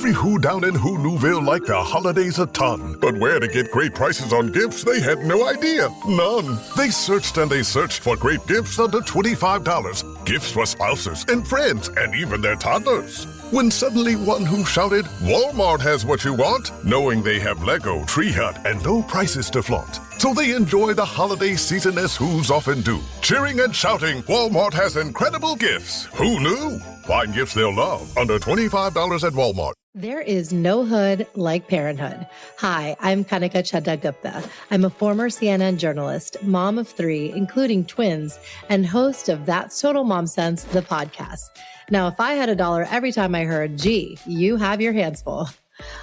Every who down in Who Newville liked the holidays a ton, but where to get great prices on gifts, they had no idea. None. They searched and they searched for great gifts under $25. Gifts for spouses and friends and even their toddlers. When suddenly one who shouted, Walmart has what you want, knowing they have Lego, Tree Hut, and no prices to flaunt. So they enjoy the holiday season as who's often do. Cheering and shouting, Walmart has incredible gifts. Who knew? Find gifts they'll love under $25 at Walmart. There is no hood like parenthood. Hi, I'm Kanika Gupta. I'm a former CNN journalist, mom of 3, including twins, and host of That's Total Mom Sense, the podcast. Now, if I had $1 every time I heard, gee, you have your hands full.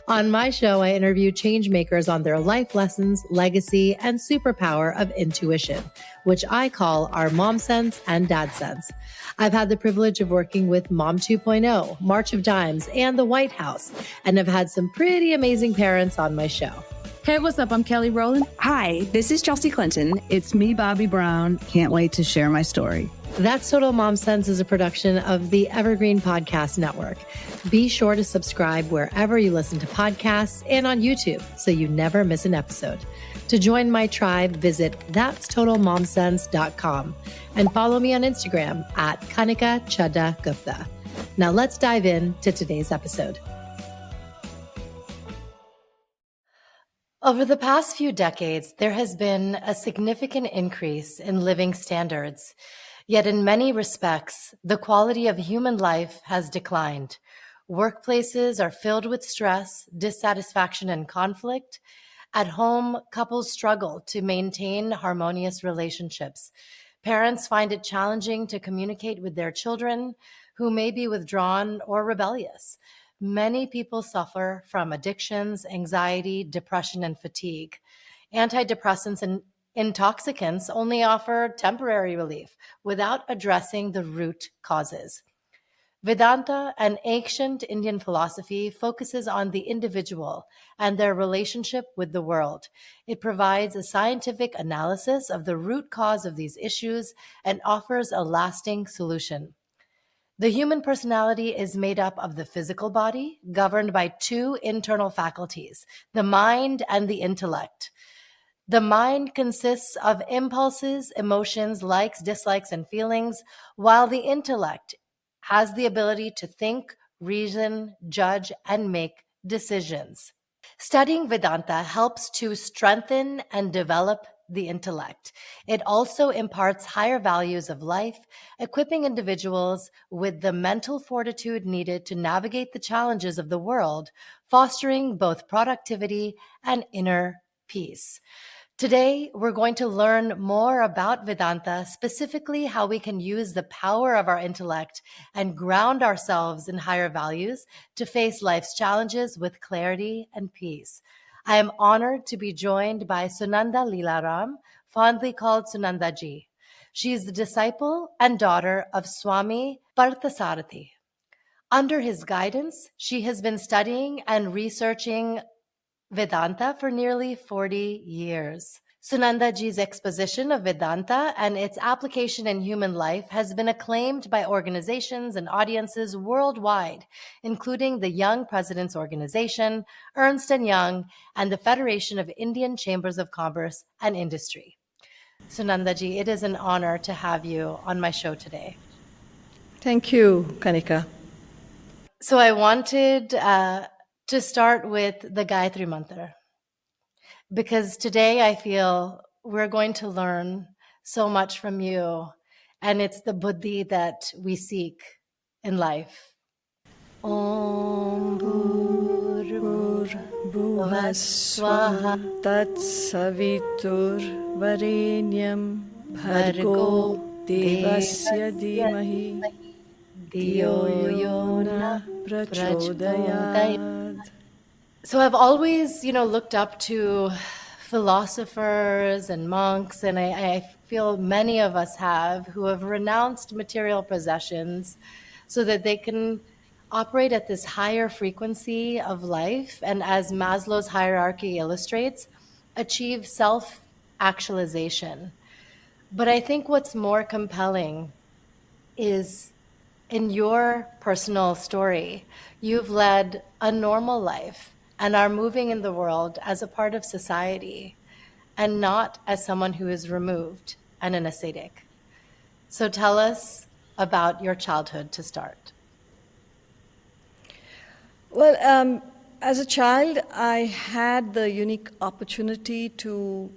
On my show, I interview change makers on their life lessons, legacy, and superpower of intuition, which I call our Mom Sense and Dad Sense. I've had the privilege of working with Mom 2.0, March of Dimes, and the White House, and have had some pretty amazing parents on my show. Hey, what's up? I'm Kelly Rowland. Hi, this is Chelsea Clinton. It's me, Bobby Brown. Can't wait to share my story. That's Total Mom Sense is a production of the Evergreen Podcast Network. Be sure to subscribe wherever you listen to podcasts and on YouTube so you never miss an episode. To join my tribe, visit that'stotalmomsense.com and follow me on Instagram at Kanika Chadda Gupta. Now let's dive into today's episode. Over the past few decades, there has been a significant increase in living standards. Yet in many respects, the quality of human life has declined. Workplaces are filled with stress, dissatisfaction, and conflict. At home, couples struggle to maintain harmonious relationships. Parents find it challenging to communicate with their children who may be withdrawn or rebellious. Many people suffer from addictions, anxiety, depression, and fatigue. Antidepressants and intoxicants only offer temporary relief without addressing the root causes. Vedanta, an ancient Indian philosophy, focuses on the individual and their relationship with the world. It provides a scientific analysis of the root cause of these issues and offers a lasting solution. The human personality is made up of the physical body, governed by 2 internal faculties, the mind and the intellect. The mind consists of impulses, emotions, likes, dislikes, and feelings, while the intellect has the ability to think, reason, judge, and make decisions. Studying Vedanta helps to strengthen and develop the intellect. It also imparts higher values of life, equipping individuals with the mental fortitude needed to navigate the challenges of the world, fostering both productivity and inner peace. Today, we're going to learn more about Vedanta, specifically how we can use the power of our intellect and ground ourselves in higher values to face life's challenges with clarity and peace. I am honored to be joined by Sunanda Leelaram, fondly called Sunandaji. She is the disciple and daughter of Swami Parthasarathy. Under his guidance, she has been studying and researching Vedanta for nearly 40 years. Sunandaji's exposition of Vedanta and its application in human life has been acclaimed by organizations and audiences worldwide, including the Young Presidents Organization, Ernst & Young, and the Federation of Indian Chambers of Commerce and Industry. Sunandaji, it is an honor to have you on my show today. Thank you, Kanika. So I wanted to start with the Gayatri Mantra, because today I feel we're going to learn so much from you, and it's the buddhi that we seek in life. Om Bhurvubhuva Swaha Tat Savitur Varenyam Bhargo Devasya Dhimahi Dhiyo Yona Prachodayat. So I've always, looked up to philosophers and monks, and I feel many of us who have renounced material possessions so that they can operate at this higher frequency of life, and as Maslow's hierarchy illustrates, achieve self-actualization. But I think what's more compelling is in your personal story, you've led a normal life and are moving in the world as a part of society and not as someone who is removed and an ascetic. So tell us about your childhood to start. Well, as a child, I had the unique opportunity to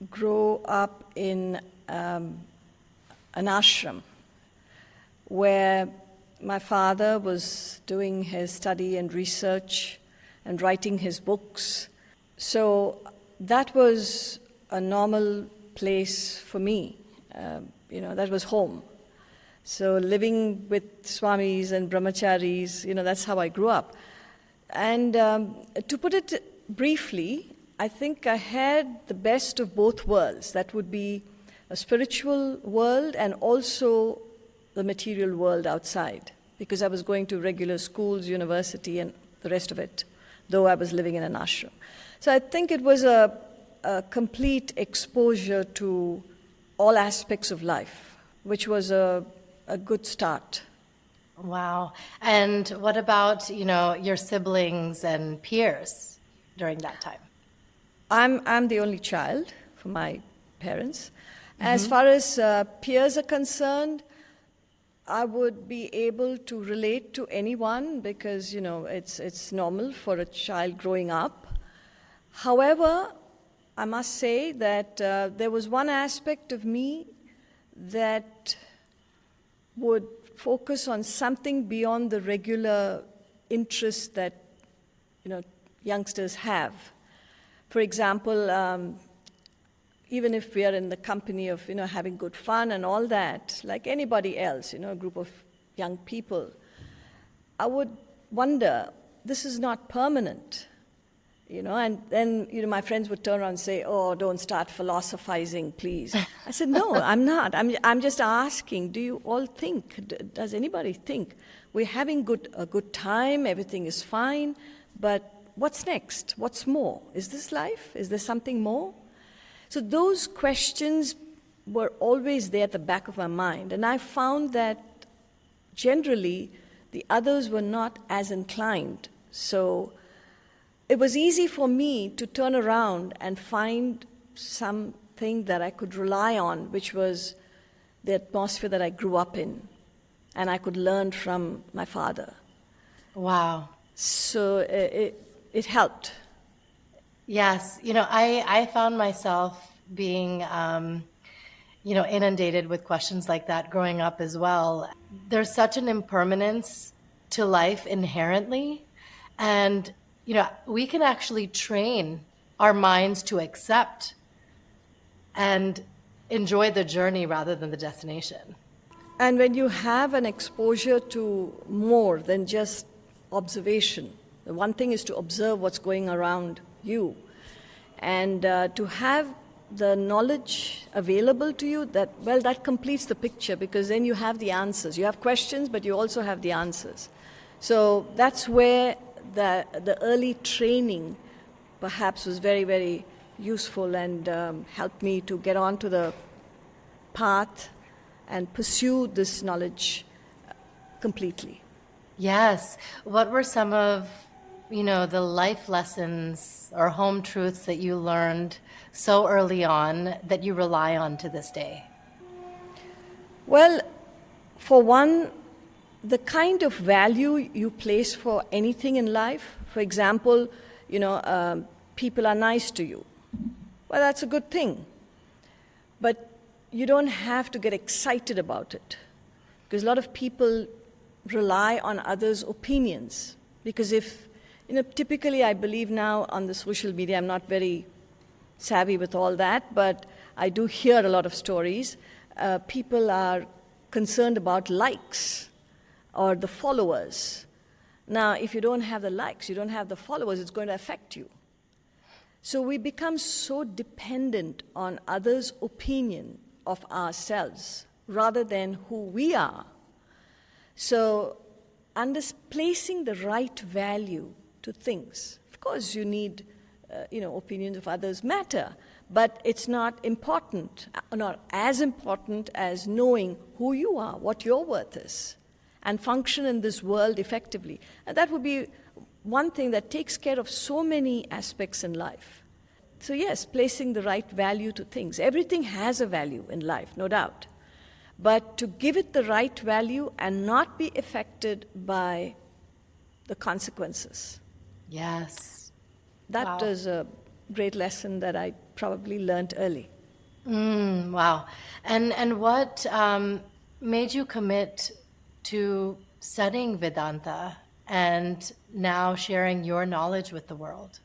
grow up in an ashram where my father was doing his study and research and writing his books. So that was a normal place for me. That was home. So living with swamis and brahmacharis, that's how I grew up. And to put it briefly, I think I had the best of both worlds. That would be a spiritual world and also the material world outside, because I was going to regular schools, university, and the rest of it, though I was living in an ashram. So I think it was a complete exposure to all aspects of life, which was a good start. Wow. And what about, your siblings and peers during that time? I'm the only child for my parents. As far as peers are concerned, I would be able to relate to anyone because, it's normal for a child growing up. However, I must say that there was one aspect of me that would focus on something beyond the regular interest that, youngsters have. For example, even if we are in the company of, having good fun and all that, like anybody else, a group of young people, I would wonder, this is not permanent, and then, my friends would turn around and say, oh, don't start philosophizing, please. I said, no, I'm not. I'm just asking, do you all think, does anybody think we're having a good time, everything is fine, but what's next? What's more? Is this life? Is there something more? So those questions were always there at the back of my mind. And I found that generally the others were not as inclined. So it was easy for me to turn around and find something that I could rely on, which was the atmosphere that I grew up in. And I could learn from my father. Wow. So it helped. Yes, I found myself being, inundated with questions like that growing up as well. There's such an impermanence to life inherently, and, we can actually train our minds to accept and enjoy the journey rather than the destination. And when you have an exposure to more than just observation, the one thing is to observe what's going around you, and to have the knowledge available to you, that completes the picture, because then you have the answers. You have questions, but you also have the answers. So that's where the early training perhaps was very, very useful and helped me to get onto the path and pursue this knowledge completely. Yes. What were some of the life lessons or home truths that you learned so early on that you rely on to this day? Well, for one, the kind of value you place for anything in life. For example, people are nice to you. Well, that's a good thing. But you don't have to get excited about it, because a lot of people rely on others' opinions. Because typically I believe now on the social media, I'm not very savvy with all that, but I do hear a lot of stories. People are concerned about likes or the followers. Now, if you don't have the likes, you don't have the followers, it's going to affect you. So we become so dependent on others' opinion of ourselves rather than who we are. So placing the right value to things. Of course, you need, opinions of others matter, but it's not important, not as important as knowing who you are, what your worth is. and function in this world effectively. And that would be one thing that takes care of so many aspects in life. So yes, placing the right value to things. Everything has a value in life, no doubt. But to give it the right value and not be affected by the consequences. Yes. That Wow. is a great lesson that I probably learned early. Wow. And what made you commit to studying Vedanta and now sharing your knowledge with the world?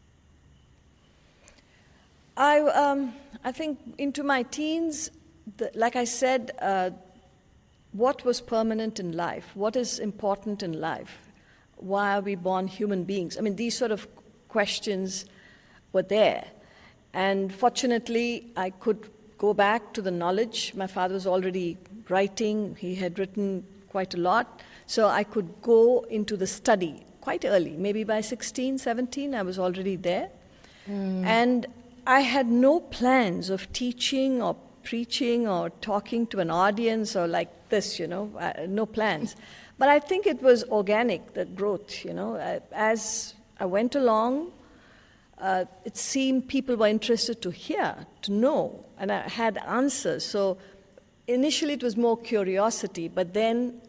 I think into my teens, like I said, what was permanent in life? What is important in life? Why are we born human beings? I mean, these sort of questions were there. And fortunately, I could go back to the knowledge. My father was already writing. He had written quite a lot. So I could go into the study quite early. Maybe by 16, 17, I was already there. And I had no plans of teaching or preaching or talking to an audience or like this, no plans. But I think it was organic, the growth, As I went along, it seemed people were interested to hear, to know, and I had answers. So initially it was more curiosity, but then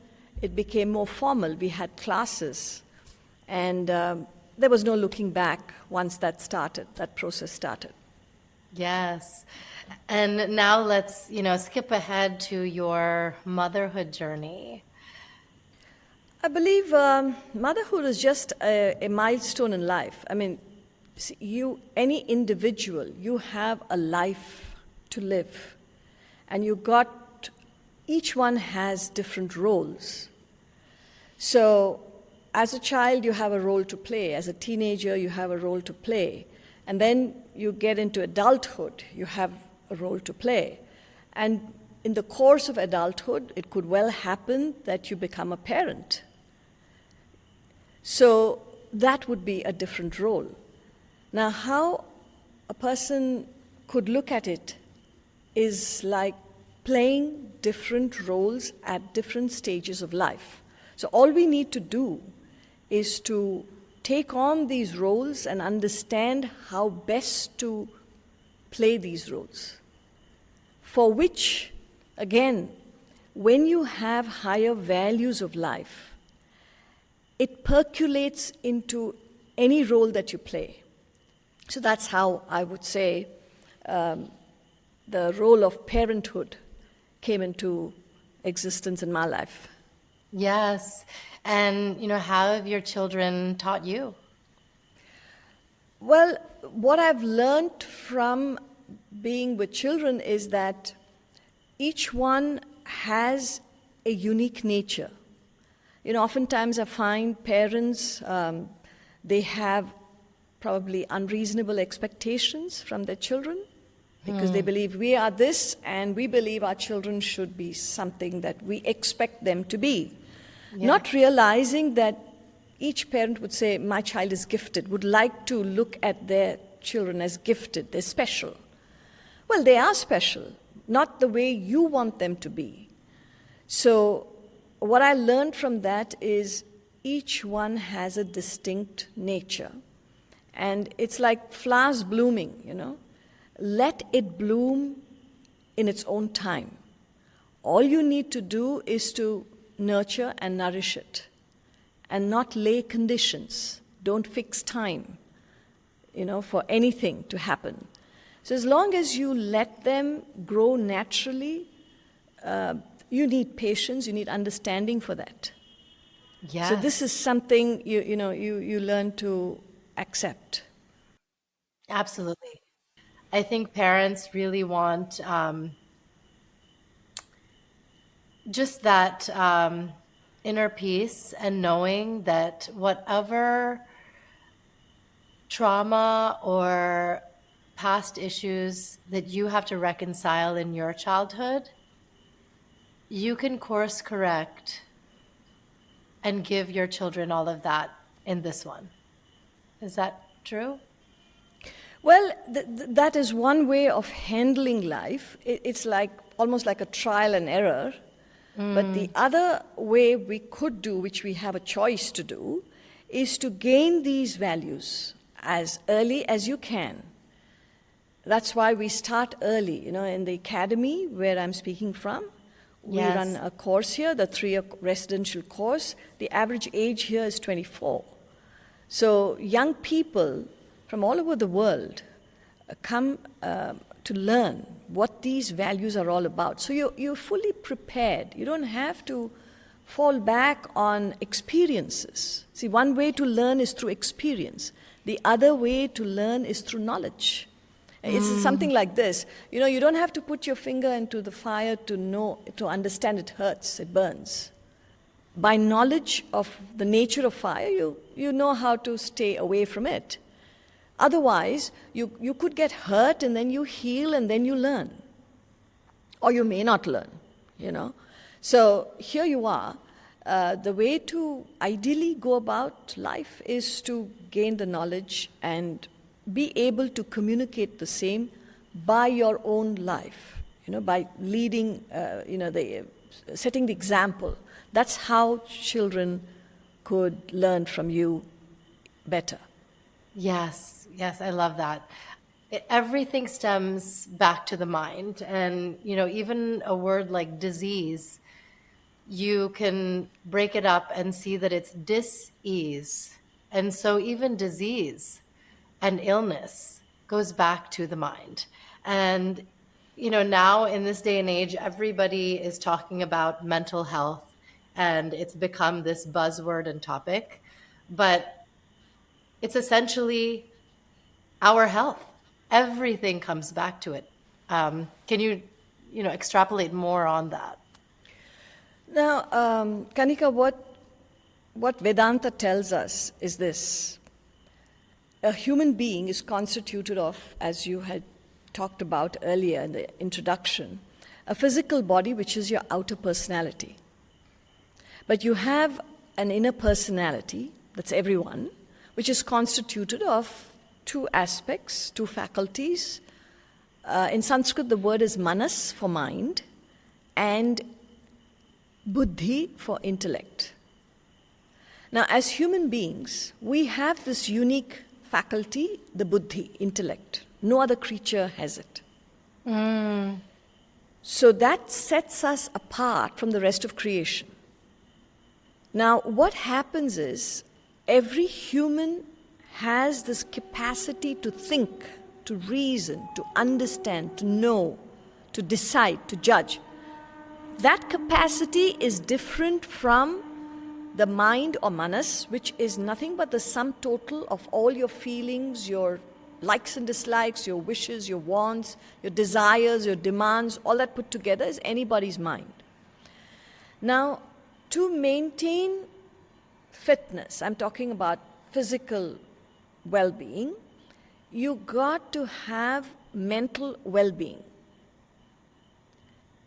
it became more formal. We had classes, and there was no looking back once that process started. Yes. And now let's, skip ahead to your motherhood journey. I believe motherhood is just a milestone in life. I mean, any individual, you have a life to live, and each one has different roles. So, as a child, you have a role to play. As a teenager, you have a role to play. And then you get into adulthood, you have a role to play. And in the course of adulthood, it could well happen that you become a parent. So that would be a different role. Now, how a person could look at it is like playing different roles at different stages of life. So all we need to do is to take on these roles and understand how best to play these roles. For which, again, when you have higher values of life, it percolates into any role that you play. So that's how I would say the role of parenthood came into existence in my life. Yes. And, how have your children taught you? Well, what I've learned from being with children is that each one has a unique nature. Oftentimes I find parents, they have probably unreasonable expectations from their children because they believe we are this and we believe our children should be something that we expect them to be. Yeah. Not realizing that each parent would say, my child is gifted, would like to look at their children as gifted, they're special. Well, they are special, not the way you want them to be. So what I learned from that is each one has a distinct nature. And it's like flowers blooming, Let it bloom in its own time. All you need to do is to nurture and nourish it and not lay conditions. Don't fix time, for anything to happen. So as long as you let them grow naturally, you need patience, you need understanding for that. Yes. So this is something you learn to accept. Absolutely. I think parents really want just that inner peace and knowing that whatever trauma or past issues that you have to reconcile in your childhood, you can course correct and give your children all of that in this one. Is that true? Well, that is one way of handling life. It's like almost like a trial and error. But the other way we could do, which we have a choice to do, is to gain these values as early as you can. That's why we start early. In the academy where I'm speaking from, we run a course here, the 3-year residential course. The average age here is 24. So young people from all over the world come to learn what these values are all about. So you're fully prepared. You don't have to fall back on experiences. See, one way to learn is through experience. The other way to learn is through knowledge. It's something like this. You don't have to put your finger into the fire to understand it hurts, it burns. By knowledge of the nature of fire, you know how to stay away from it. Otherwise, you could get hurt and then you heal and then you learn. Or you may not learn, So here you are. The way to ideally go about life is to gain the knowledge and be able to communicate the same by your own life, by leading, setting the example. That's how children could learn from you better. Yes, I love that. Everything stems back to the mind. And, even a word like disease, you can break it up and see that it's dis-ease. And so even disease and illness goes back to the mind. And, now in this day and age, everybody is talking about mental health, and it's become this buzzword and topic. But it's essentially our health. Everything comes back to it. Can you, extrapolate more on that? Now, Kanika, what Vedanta tells us is this. A human being is constituted of, as you had talked about earlier in the introduction, a physical body, which is your outer personality. But you have an inner personality, that's everyone, which is constituted of 2 aspects, 2 faculties. In Sanskrit, the word is manas for mind and buddhi for intellect. Now, as human beings, we have this unique faculty, the buddhi, intellect. No other creature has it. So that sets us apart from the rest of creation. Now, what happens is, every human has this capacity to think, to reason, to understand, to know, to decide, to judge. That capacity is different from the mind or manas, which is nothing but the sum total of all your feelings, your likes and dislikes, your wishes, your wants, your desires, your demands, all that put together is anybody's mind. Now, to maintain fitness, I'm talking about physical well-being, you got to have mental well-being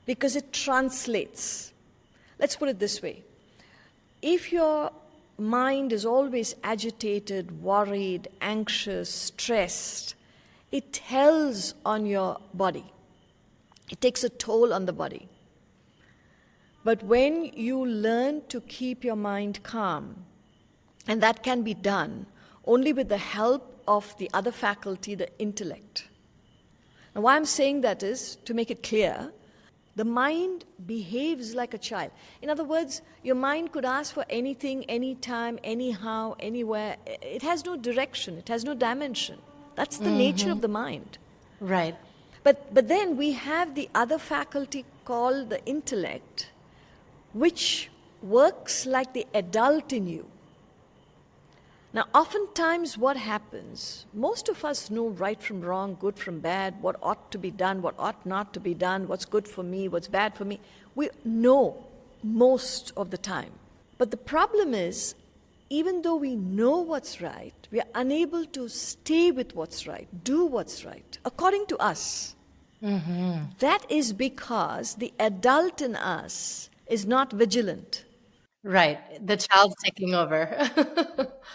because it translates. Let's put it this way. If your mind is always agitated, worried, anxious, stressed, it tells on your body. It takes a toll on the body. But when you learn to keep your mind calm, and that can be done only with the help of the other faculty, the intellect. Now, why I'm saying that is, to make it clear, the mind behaves like a child. In other words, your mind could ask for anything, anytime, anyhow, anywhere. It has no direction. It has no dimension. That's the nature of the mind. Right. But then we have the other faculty called the intellect, which works like the adult in you. Now, oftentimes what happens, most of us know right from wrong, good from bad, what ought to be done, what ought not to be done, what's good for me, what's bad for me. We know most of the time. But the problem is, even though we know what's right, we are unable to stay with what's right, do what's right, according to us. That is because the adult in us is not vigilant. Right. The child's taking over.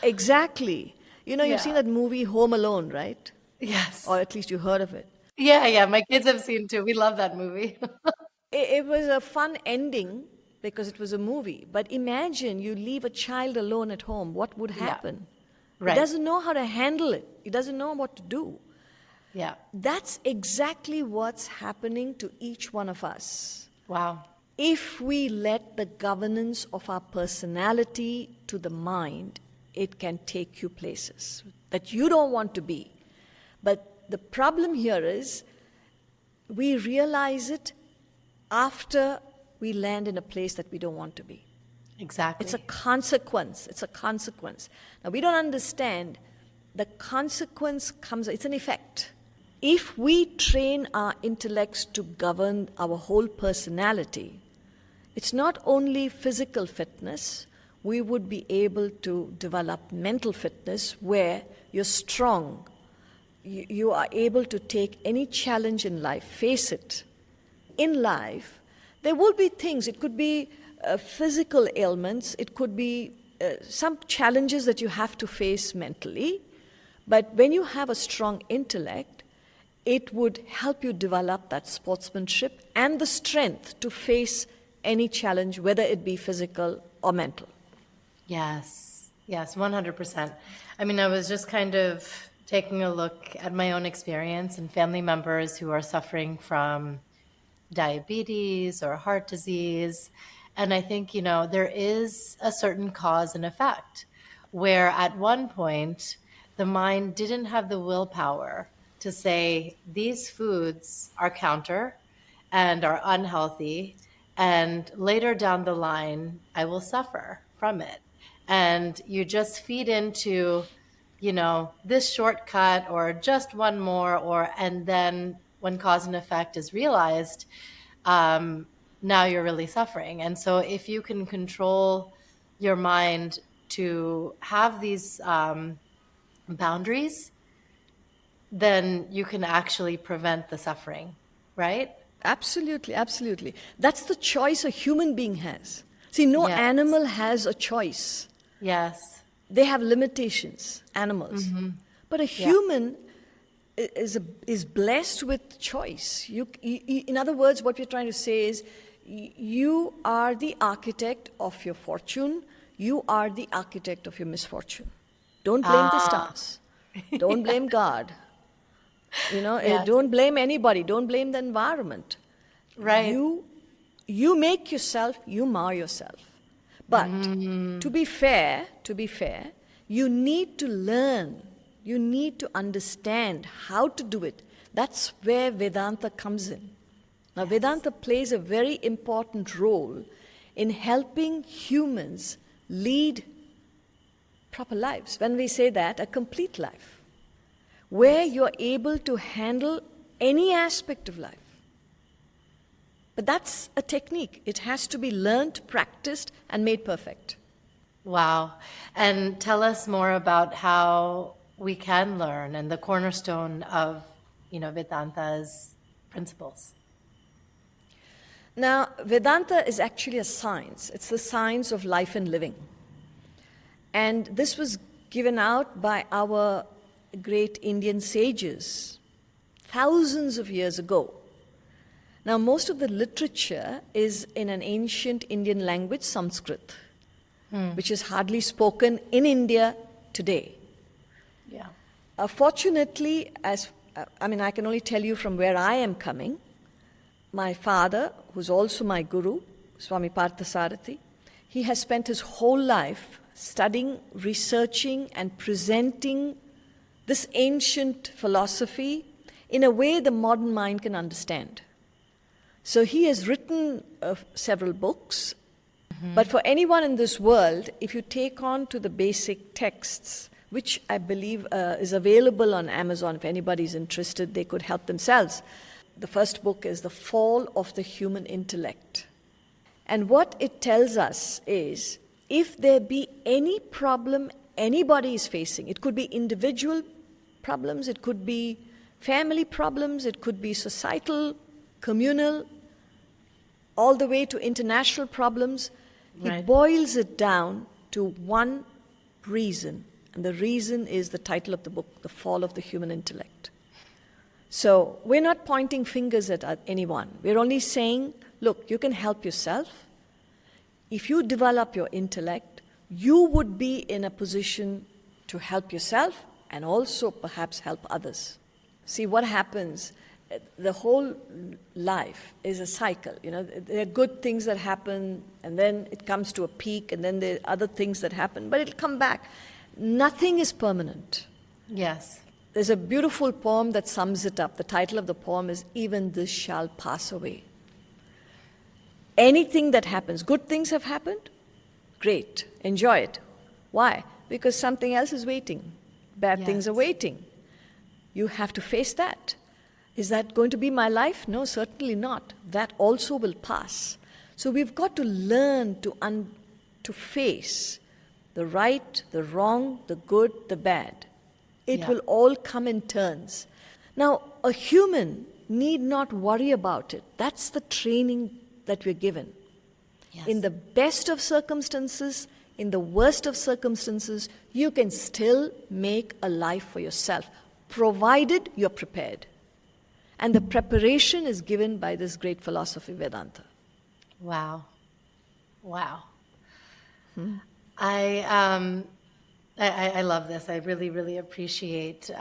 Exactly. You've seen that movie Home Alone, right? Yes. Or at least you heard of it. Yeah. My kids have seen too. We love that movie. It was a fun ending because it was a movie. But imagine you leave a child alone at home. What would happen? Right. He doesn't know how to handle it. He doesn't know what to do. Yeah. That's exactly what's happening to each one of us. Wow. If we let the governance of our personality to the mind, it can take you places that you don't want to be. But the problem here is we realize it after we land in a place that we don't want to be. Exactly. It's a consequence. It's a consequence. Now, we don't understand the consequence comes, it's an effect. If we train our intellects to govern our whole personality, it's not only physical fitness, we would be able to develop mental fitness where you're strong. You are able to take any challenge in life, face it. In life, there will be things, it could be physical ailments, it could be some challenges that you have to face mentally, but when you have a strong intellect, it would help you develop that sportsmanship and the strength to face any challenge, whether it be physical or mental. Yes, 100%. I mean, I was just kind of taking a look at my own experience and family members who are suffering from diabetes or heart disease. And I think, there is a certain cause and effect where at one point the mind didn't have the willpower to say these foods are counter and are unhealthy, and later down the line I will suffer from it. And you just feed into, this shortcut or just one more, and then when cause and effect is realized, now you're really suffering. And so if you can control your mind to have these boundaries, then you can actually prevent the suffering, right? Absolutely, absolutely. That's the choice a human being has. See, no Yes. animal has a choice. Yes. They have limitations, animals. But a human is blessed with choice. In other words, what we're trying to say is you are the architect of your fortune. You are the architect of your misfortune. Don't blame the stars. Don't blame God. Yes. Don't blame anybody. Don't blame the environment. Right. You make yourself, you mar yourself. But to be fair, you need to learn. You need to understand how to do it. That's where Vedanta comes in. Now, Vedanta plays a very important role in helping humans lead proper lives. When we say that, a complete life, where you're able to handle any aspect of life. But that's a technique. It has to be learned, practiced, and made perfect. Wow. And tell us more about how we can learn and the cornerstone of, Vedanta's principles. Now, Vedanta is actually a science. It's the science of life and living. And this was given out by our great Indian sages thousands of years ago. Now, most of the literature is in an ancient Indian language, Sanskrit, which is hardly spoken in India today. Yeah. Fortunately, I can only tell you from where I am coming. My father, who's also my guru, Swami Parthasarathy, he has spent his whole life studying, researching, and presenting this ancient philosophy in a way the modern mind can understand. So he has written several books, but for anyone in this world, if you take on to the basic texts, which I believe is available on Amazon, if anybody's interested, they could help themselves. The first book is The Fall of the Human Intellect. And what it tells us is, if there be any problem anybody is facing, it could be individual problems, it could be family problems, it could be societal, communal, all the way to international problems, Right. He boils it down to one reason. And the reason is the title of the book, The Fall of the Human Intellect. So we're not pointing fingers at anyone. We're only saying, look, you can help yourself. if you develop your intellect, you would be in a position to help yourself and also perhaps help others. See what happens, the whole life is a cycle. There are good things that happen, and then it comes to a peak, and then there are other things that happen, but it'll come back. Nothing is permanent. Yes. There's a beautiful poem that sums it up. The title of the poem is "Even This Shall Pass Away." Anything that happens, good things have happened, great, enjoy it. Why? Because something else is waiting. Bad things are waiting. You have to face that. Is that going to be my life? No, certainly not. That also will pass. So we've got to learn to face the right, the wrong, the good, the bad. It will all come in turns. Now, a human need not worry about it. That's the training that we're given. Yes. In the best of circumstances, in the worst of circumstances, you can still make a life for yourself, provided you're prepared. And the preparation is given by this great philosophy, Vedanta. Wow. I love this. I really, really appreciate,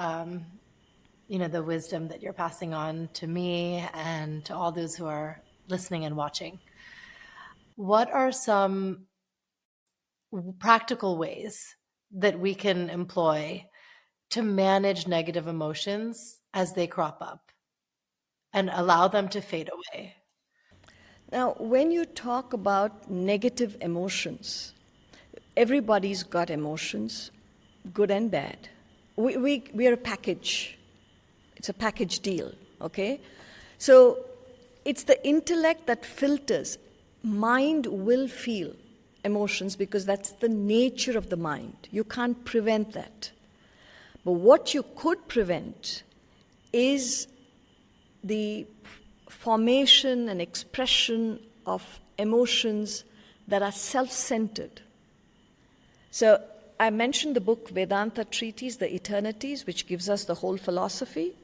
the wisdom that you're passing on to me and to all those who are listening and watching. What are some practical ways that we can employ to manage negative emotions as they crop up and allow them to fade away? Now, when you talk about negative emotions, everybody's got emotions, good and bad. We are a package. It's a package deal, okay? So it's the intellect that filters. Mind will feel emotions because that's the nature of the mind. You can't prevent that. But what you could prevent is the formation and expression of emotions that are self-centered. So I mentioned the book Vedanta Treatise, The Eternities, which gives us the whole philosophy,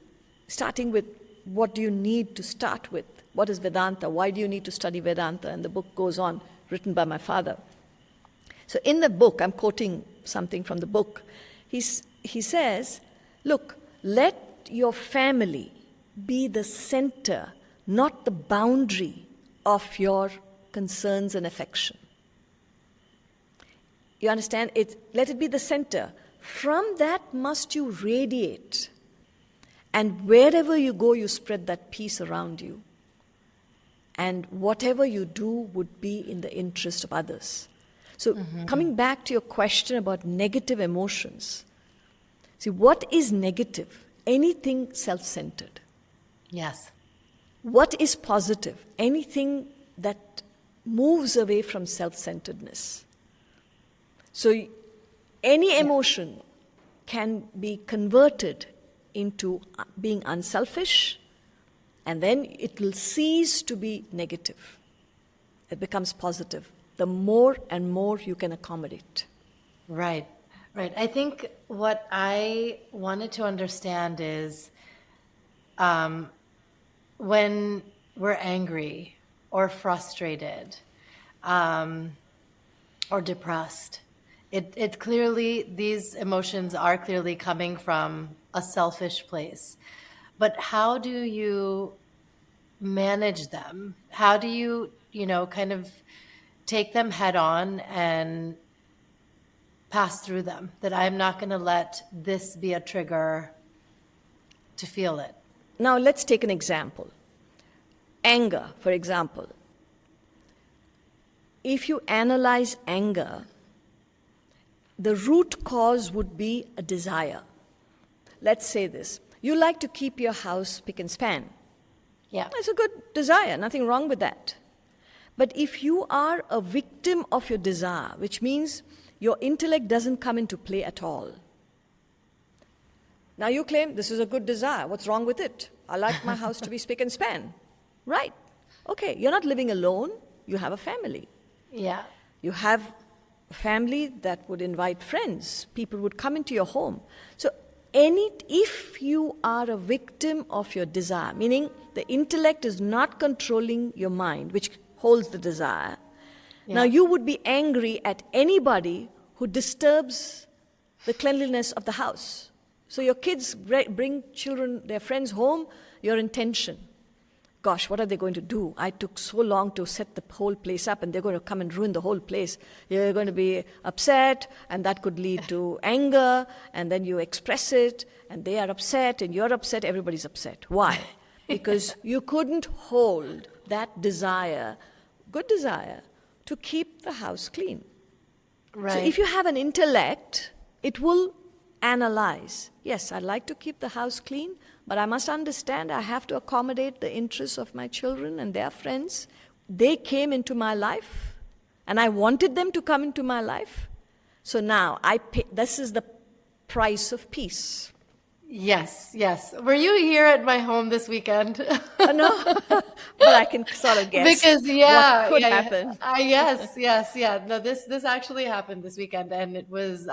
starting with what do you need to start with? What is Vedanta? Why do you need to study Vedanta? And the book goes on, written by my father. So in the book, I'm quoting something from the book, he says, look, let your family be the center, not the boundary of your concerns and affection. You understand? Let it be the center. From that must you radiate. And wherever you go, you spread that peace around you. And whatever you do would be in the interest of others. So coming back to your question about negative emotions, see, what is negative? Anything self-centered. Yes. What is positive? Anything that moves away from self-centeredness. So any emotion can be converted into being unselfish, and then it will cease to be negative. It becomes positive. The more and more you can accommodate. Right. I think what I wanted to understand is when we're angry or frustrated or depressed, it clearly, these emotions are clearly coming from a selfish place. But how do you manage them? How do you, kind of take them head on and pass through them? That I'm not going to let this be a trigger to feel it. Now let's take an example. Anger, for example. If you analyze anger, the root cause would be a desire. Let's say this. You like to keep your house spick and span. Yeah. It's a good desire, nothing wrong with that. But if you are a victim of your desire, which means your intellect doesn't come into play at all. Now you claim this is a good desire. What's wrong with it? I like my house to be spick and span. Right. Okay, you're not living alone. You have a family. Yeah. You have a family that would invite friends. People would come into your home. So if you are a victim of your desire, meaning the intellect is not controlling your mind, which holds the desire, Now, you would be angry at anybody who disturbs the cleanliness of the house. So your kids bring children, their friends home, you're in tension. Gosh, what are they going to do? I took so long to set the whole place up and they're going to come and ruin the whole place. You're going to be upset and that could lead to anger, and then you express it and they are upset and you're upset, everybody's upset. Why? Because you couldn't hold that desire, good desire, to keep the house clean. Right. So if you have an intellect, it will analyze. Yes, I'd like to keep the house clean, but I must understand I have to accommodate the interests of my children and their friends. They came into my life, and I wanted them to come into my life. So now this is the price of peace. Yes, yes. Were you here at my home this weekend? No, but I can sort of guess Because what could happen. Yes. No, this actually happened this weekend, and it was,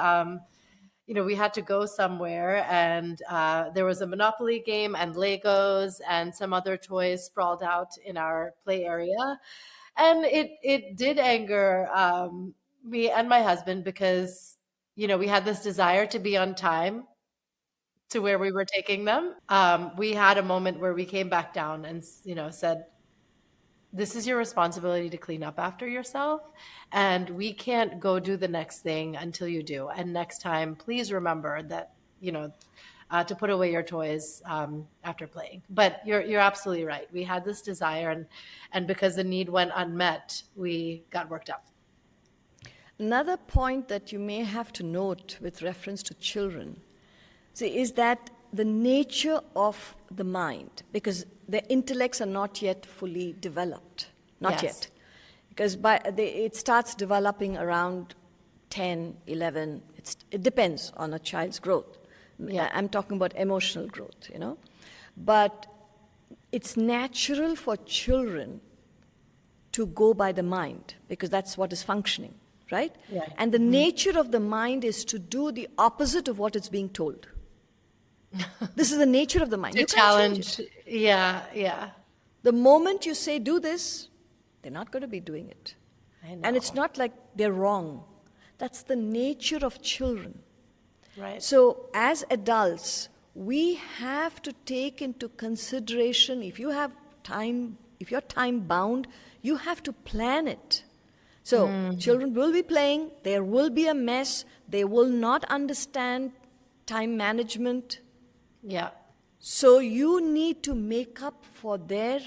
we had to go somewhere, and there was a Monopoly game and Legos and some other toys sprawled out in our play area, and it did anger me and my husband because we had this desire to be on time to where we were taking them. We had a moment where we came back down and said, this is your responsibility to clean up after yourself, and we can't go do the next thing until you do. And next time, please remember that to put away your toys after playing. But you're absolutely right. We had this desire, and because the need went unmet, we got worked up. Another point that you may have to note with reference to children is that the nature of the mind, because their intellects are not yet fully developed, not yet. Because it starts developing around 10, 11, it depends on a child's growth. Yeah. I'm talking about emotional growth, But it's natural for children to go by the mind, because that's what is functioning, right? Yeah. And the nature of the mind is to do the opposite of what it's being told. This is the nature of the mind. To you challenge. Can't change it. Yeah. The moment you say, do this, they're not going to be doing it. I know. And it's not like they're wrong. That's the nature of children. Right. So as adults, we have to take into consideration, if you're time bound, you have to plan it. So children will be playing, there will be a mess, they will not understand time management. Yeah. So you need to make up for their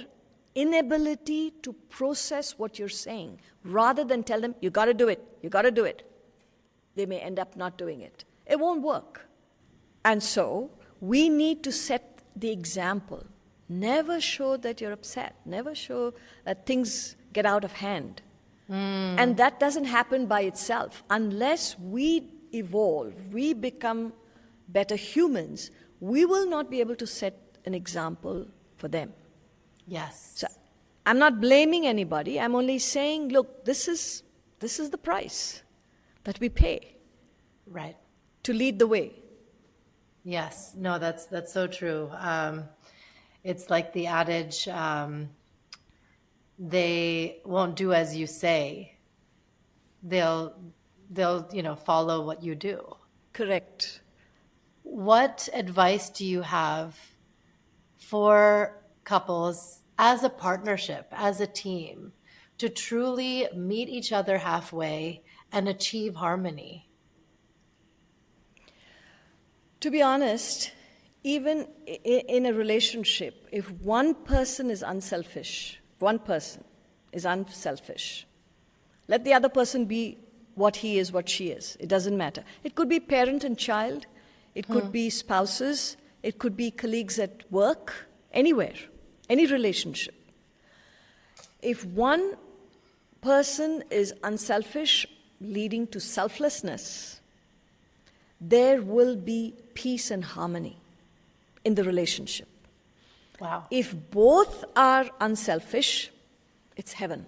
inability to process what you're saying, rather than tell them, you got to do it. They may end up not doing it. It won't work. And so we need to set the example. Never show that you're upset. Never show that things get out of hand. And that doesn't happen by itself. Unless we evolve, we become better humans, we will not be able to set an example for them. Yes. So I'm not blaming anybody. I'm only saying, look, this is the price that we pay. Right. To lead the way. Yes. No, that's so true. It's like the adage, they won't do as you say. They'll follow what you do. Correct. What advice do you have for couples as a partnership, as a team, to truly meet each other halfway and achieve harmony? To be honest, even in a relationship, if one person is unselfish, let the other person be what he is, what she is. It doesn't matter. It could be parent and child. It could be spouses. It could be colleagues at work, anywhere, any relationship. If one person is unselfish, leading to selflessness, there will be peace and harmony in the relationship. Wow. If both are unselfish, it's heaven.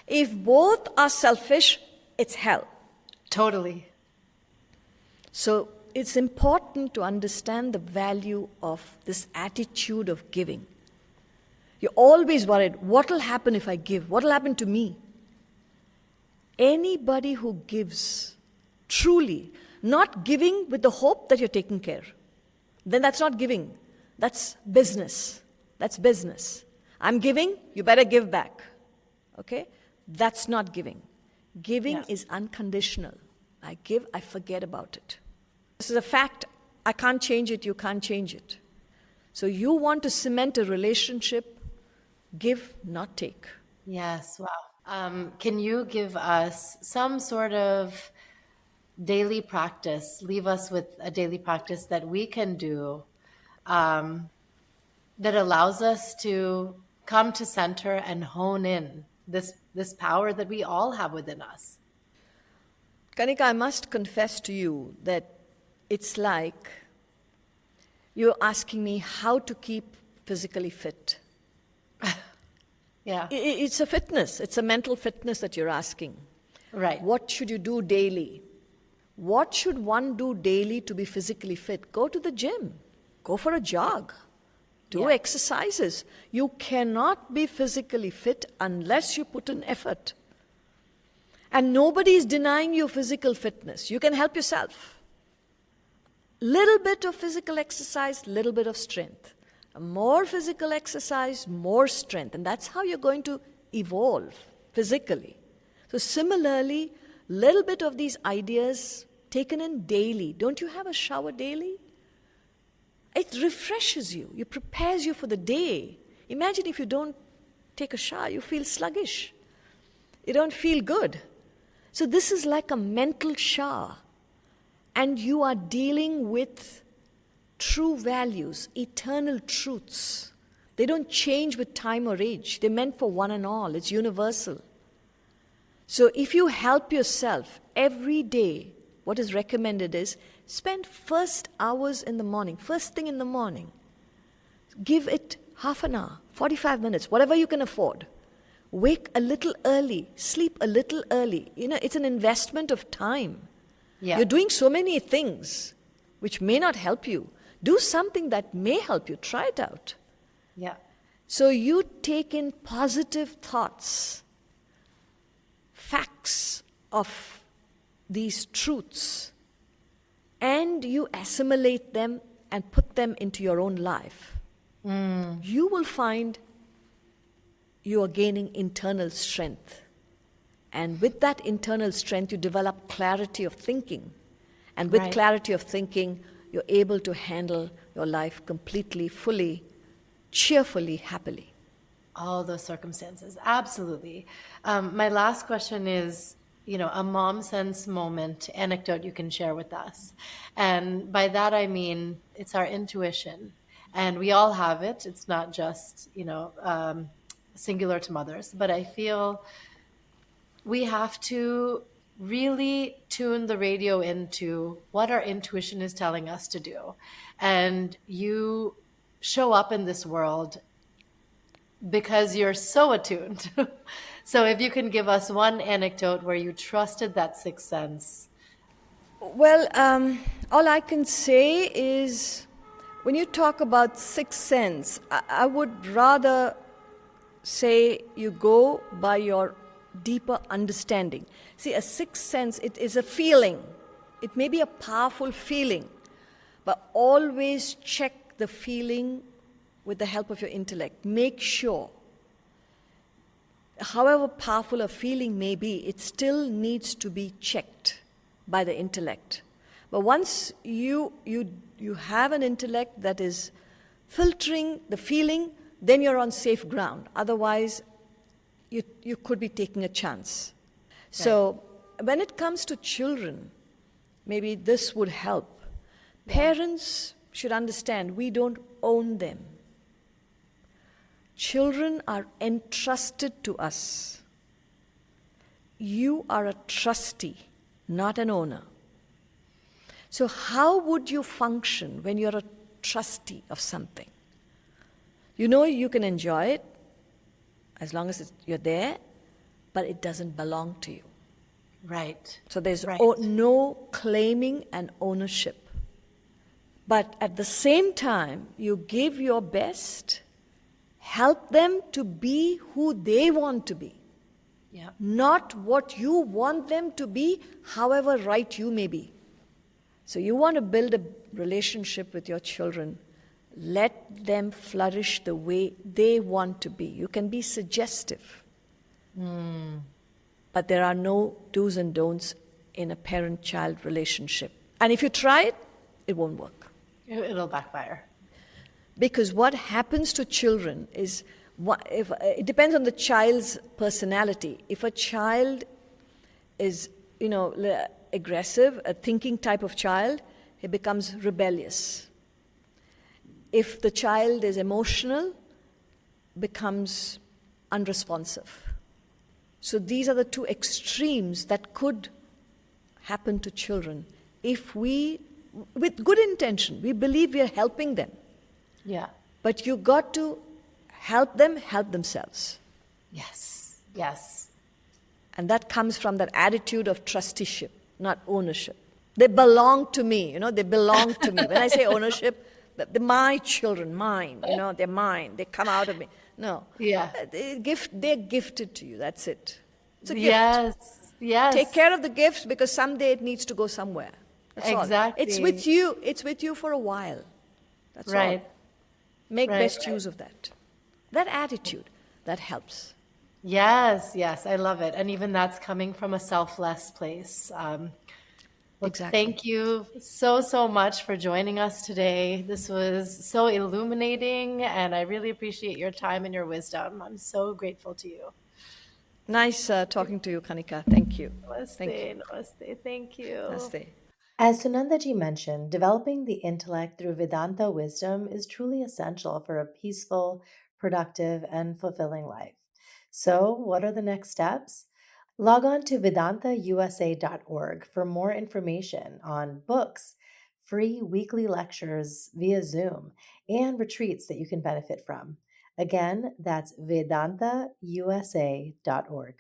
If both are selfish, it's hell. Totally. So it's important to understand the value of this attitude of giving. You're always worried, what will happen if I give? What will happen to me? Anybody who gives, truly, not giving with the hope that you're taken care, then that's not giving. That's business. That's business. I'm giving, you better give back. Okay? That's not giving. Giving is unconditional. I give, I forget about it. This is a fact. I can't change it, you can't change it. So you want to cement a relationship, give, not take. Yes, wow. Can you give us some sort of daily practice, leave us with a daily practice that we can do that allows us to come to center and hone in this power that we all have within us? Kanika, I must confess to you that it's like you're asking me how to keep physically fit. Yeah. It's a fitness. It's a mental fitness that you're asking. Right. What should you do daily? What should one do daily to be physically fit? Go to the gym. Go for a jog. Do exercises. You cannot be physically fit unless you put in effort. And nobody is denying you physical fitness. You can help yourself. Little bit of physical exercise, little bit of strength. More physical exercise, more strength. And that's how you're going to evolve physically. So similarly, little bit of these ideas taken in daily. Don't you have a shower daily? It refreshes you. It prepares you for the day. Imagine if you don't take a shower, you feel sluggish. You don't feel good. So this is like a mental shower. And you are dealing with true values, eternal truths. They don't change with time or age. They're meant for one and all. It's universal. So if you help yourself every day, what is recommended is spend first hours in the morning, first thing in the morning. Give it half an hour, 45 minutes, whatever you can afford. Wake a little early, sleep a little early. It's an investment of time. Yeah. You're doing so many things which may not help you. Do something that may help you. Try it out. Yeah. So you take in positive thoughts, facts of these truths, and you assimilate them and put them into your own life. You will find you are gaining internal strength. And with that internal strength, you develop clarity of thinking. And with clarity of thinking, you're able to handle your life completely, fully, cheerfully, happily. All those circumstances. Absolutely. My last question is, a mom sense moment anecdote you can share with us. And by that, I mean, it's our intuition. And we all have it. It's not just, singular to mothers. But I feel we have to really tune the radio into what our intuition is telling us to do. And you show up in this world because you're so attuned. So if you can give us one anecdote where you trusted that sixth sense. Well, all I can say is when you talk about sixth sense, I would rather say you go by your deeper understanding. See, a sixth sense, it is a feeling. It may be a powerful feeling, but always check the feeling with the help of your intellect. Make sure, however powerful a feeling may be, it still needs to be checked by the intellect. But once you have an intellect that is filtering the feeling, then you're on safe ground. Otherwise, you could be taking a chance. So when it comes to children, maybe this would help. Parents should understand we don't own them. Children are entrusted to us. You are a trustee, not an owner. So how would you function when you're a trustee of something? You can enjoy it as long as you're there, but it doesn't belong to you. Right. So there's no claiming and But at the same time, you give your best, help them to be who they want to be. Yeah. Not what you want them to be, however right you may be. So you want to build a relationship with your children. Let them flourish the way they want to be. You can be suggestive. But there are no do's and don'ts in a parent-child relationship. And if you try it, it won't work. It'll backfire. Because what happens to children is, it depends on the child's personality. If a child is, aggressive, a thinking type of child, he becomes rebellious. If the child is emotional, becomes unresponsive. So these are the two extremes that could happen to children. If we, with good intention, we believe we are helping them. Yeah. But you got to help them help themselves. Yes. Yes. And that comes from that attitude of trusteeship, not ownership. They belong to me, they belong to me. When I say ownership, they're my children, mine, they're mine, they come out of me. No. Yeah. They're gifted to you, that's it. It's a gift. Yes. Take care of the gifts because someday it needs to go somewhere. That's Exactly. all. It's with you for a while. That's right. all. Make Right, best right. use of that. That attitude, that helps. Yes, I love it. And even that's coming from a selfless place. Exactly. Thank you so much for joining us today. This was so illuminating, and I really appreciate your time and your wisdom. I'm so grateful to you. Nice talking to you, Kanika. Thank you. Namaste, Thank you. namaste. Thank you. Namaste. As Sunandaji mentioned, developing the intellect through Vedanta wisdom is truly essential for a peaceful, productive, and fulfilling life. So, what are the next steps? Log on to vedantausa.org for more information on books, free weekly lectures via Zoom, and retreats that you can benefit from. Again, that's vedantausa.org.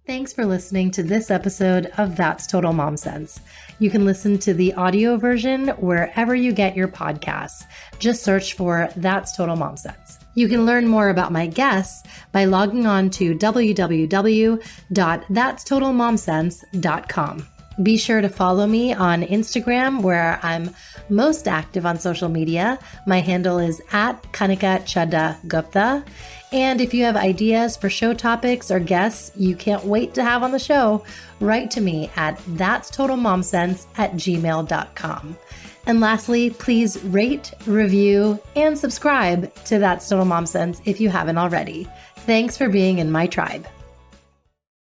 Thanks for listening to this episode of That's Total Mom Sense. You can listen to the audio version wherever you get your podcasts. Just search for That's Total Mom Sense. You can learn more about my guests by logging on to www.thatstotalmomsense.com. Be sure to follow me on Instagram, where I'm most active on social media. My handle is @KanikaChaddaGupta. And if you have ideas for show topics or guests you can't wait to have on the show, write to me at thatstotalmomsense@gmail.com. And lastly, please rate, review, and subscribe to That's Total Mom Sense if you haven't already. Thanks for being in my tribe.